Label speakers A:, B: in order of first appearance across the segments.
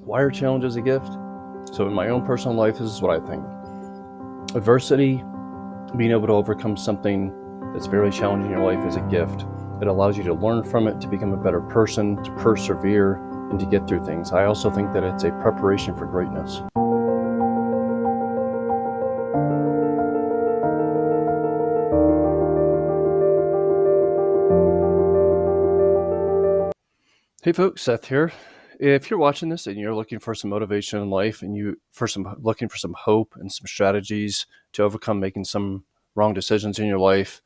A: Why are challenges a gift? So in my own personal life, this is what I think. Adversity, being able to overcome something that's very challenging in your life, is a gift. It allows you to learn from it, to become a better person, to persevere, and to get through things. I also think that it's a preparation for greatness. Hey folks, Seth here. If you're watching this and you're looking for some motivation in life and looking for some hope and some strategies to overcome making some wrong decisions in your life,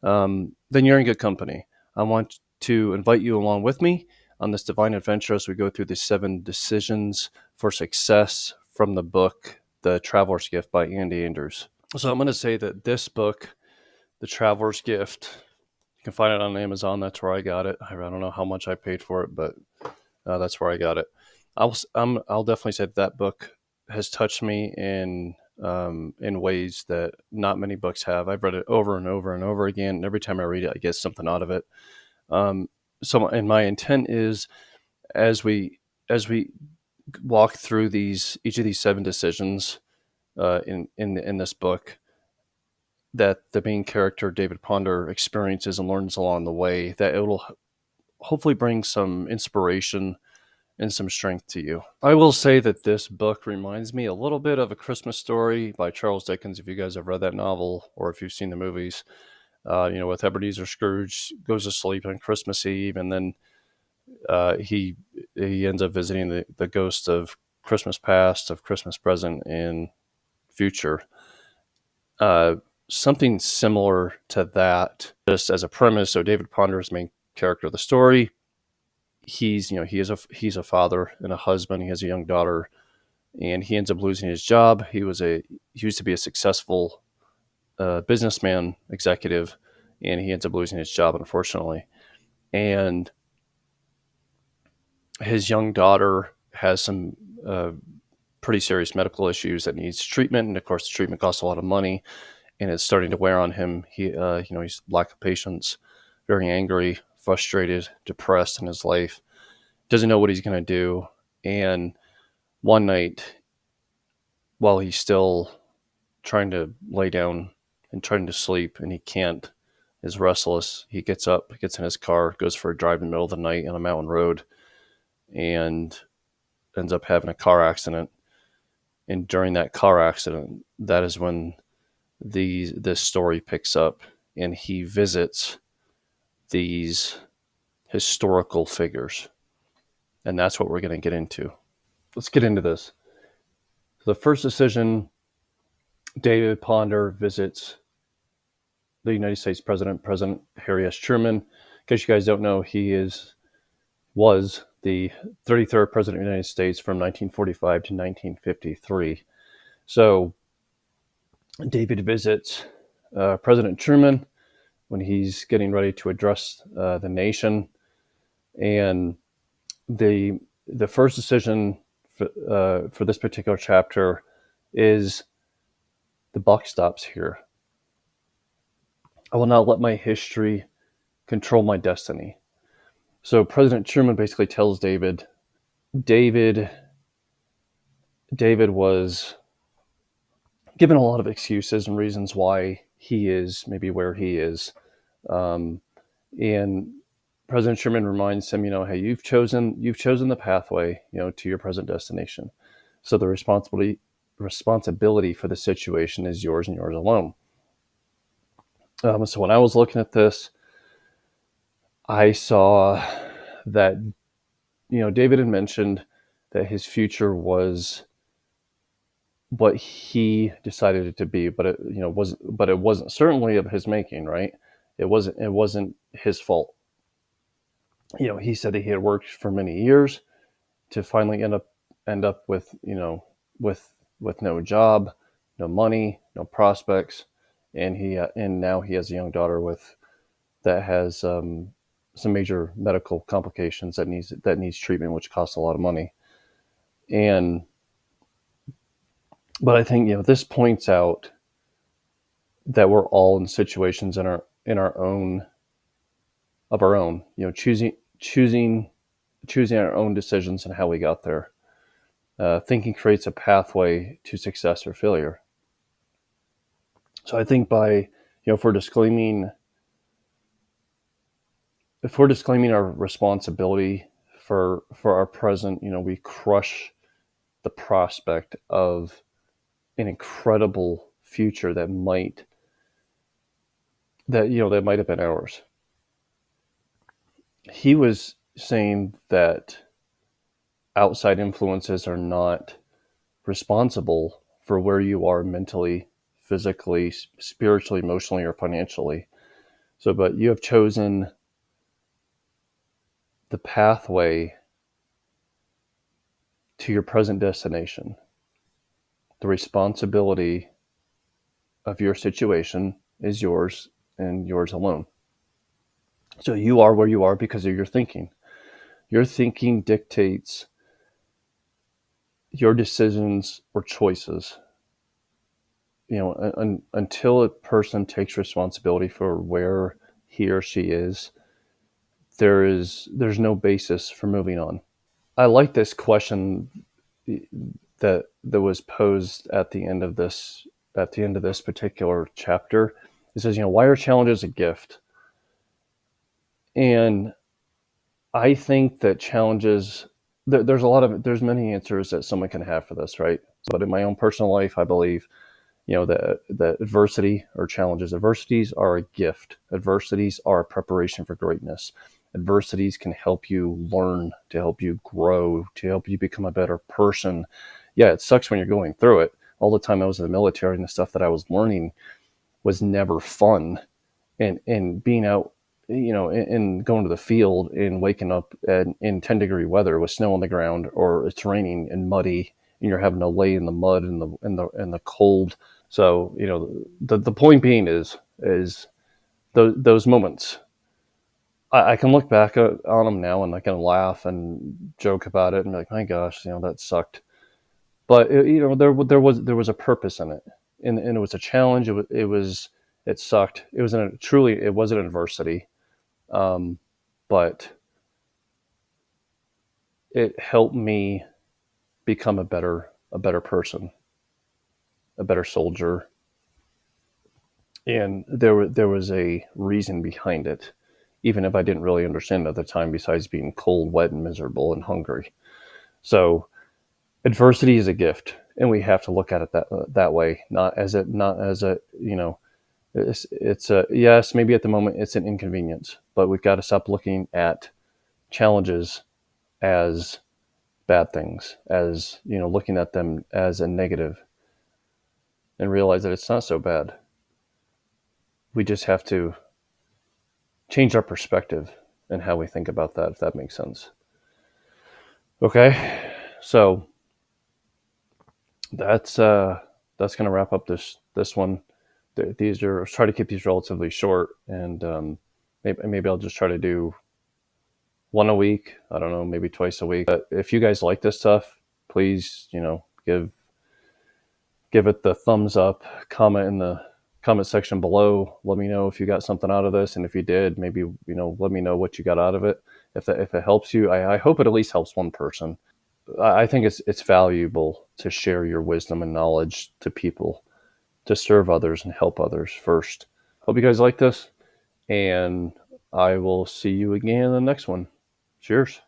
A: then you're in good company. I want to invite you along with me on this divine adventure as we go through the 7 decisions for success from the book, The Traveler's Gift by Andy Andrews. So I'm going to say that this book, The Traveler's Gift, you can find it on Amazon. That's where I got it. I don't know how much I paid for it, but that's where I got it. I'll definitely say that book has touched me in ways that not many books have. I've read it over and over and over again, and every time I read it, I get something out of it. And my intent is, as we walk through each of these 7 decisions in this book, that the main character, David Ponder, experiences and learns along the way, that it will hopefully bring some inspiration and some strength to you. I will say that this book reminds me a little bit of A Christmas Story by Charles Dickens, if you guys have read that novel or if you've seen the movies. With Ebenezer Scrooge goes to sleep on Christmas Eve, and then he ends up visiting the ghost of Christmas past, of Christmas present, and future. Something similar to that, just as a premise. So David Ponder is the main character of the story. He's a father and a husband. He has a young daughter, and he ends up losing his job. He used to be a successful businessman, executive, and he ends up losing his job, unfortunately. And his young daughter has some pretty serious medical issues that needs treatment, and of course, the treatment costs a lot of money, and it's starting to wear on him. He's lack of patience, very angry, frustrated, depressed in his life, doesn't know what he's going to do. And one night, while he's still trying to lay down and trying to sleep, and he can't, is restless, he gets up, gets in his car, goes for a drive in the middle of the night on a mountain road, and ends up having a car accident. And during that car accident, that is when this story picks up, and he visits these historical figures. And that's what we're going to get into. Let's get into this. The first decision, David Ponder visits the United States President Harry S. Truman. In case you guys don't know, he was the 33rd President of the United States from 1945 to 1953. So David visits President Truman when he's getting ready to address the nation. And the first decision for this particular chapter is, the buck stops here. I will not let my history control my destiny. So President Truman basically tells David was given a lot of excuses and reasons why he is maybe where he is. And President Truman reminds him, hey, you've chosen the pathway, to your present destination. So the responsibility for the situation is yours and yours alone. So when I was looking at this, I saw that, David had mentioned that his future was what he decided it to be, but it wasn't certainly of his making, right? It wasn't his fault. He said that he had worked for many years to finally end up with no job, no money, no prospects, and now he has a young daughter that has some major medical complications that needs treatment, which costs a lot of money. But I think this points out that we're all in situations in our own, choosing our own decisions and how we got there. Thinking creates a pathway to success or failure. So I think by, if we're disclaiming our responsibility for our present, we crush the prospect of an incredible future that might have been ours. He was saying that outside influences are not responsible for where you are mentally, physically, spiritually, emotionally, or financially. So, but you have chosen the pathway to your present destination. The responsibility of your situation is yours and yours alone. So you are where you are because of your thinking. Your thinking dictates your decisions or choices. Until a person takes responsibility for where he or she is, there's no basis for moving on. I like this question that was posed at the end of this particular chapter. It says, why are challenges a gift? And I think that challenges, there's many answers that someone can have for this, right? But in my own personal life, I believe, that adversity or challenges, adversities are a gift. Adversities are a preparation for greatness. Adversities can help you learn, to help you grow, to help you become a better person. Yeah, it sucks when you're going through it. All the time I was in the military, and the stuff that I was learning was never fun. And being out, and going to the field and waking up in 10-degree weather with snow on the ground, or it's raining and muddy, and you're having to lay in the mud and the cold. So the point being is those moments. I can look back on them now, and I can laugh and joke about it and be like, my gosh, that sucked. But there was a purpose in it, and it was a challenge. It sucked. It was an adversity, um, but it helped me become a better person, a better soldier, and there was a reason behind it, even if I didn't really understand at the time. Besides being cold, wet, and miserable and hungry, so adversity is a gift, and we have to look at it that way, not as a it's a yes, maybe at the moment it's an inconvenience, but we've got to stop looking at challenges as bad things, as looking at them as a negative, and realize that it's not so bad. We just have to change our perspective and how we think about that, if that makes sense. Okay, so that's going to wrap up this one. These are, try to keep these relatively short, and maybe I'll just try to do one a week. I don't know, maybe twice a week. But if you guys like this stuff, please, give it the thumbs up, comment in the comment section below. Let me know if you got something out of this, and if you did, maybe let me know what you got out of it. If it helps you, I hope it at least helps one person. I think it's valuable to share your wisdom and knowledge to people, to serve others and help others first. Hope you guys like this, and I will see you again in the next one. Cheers.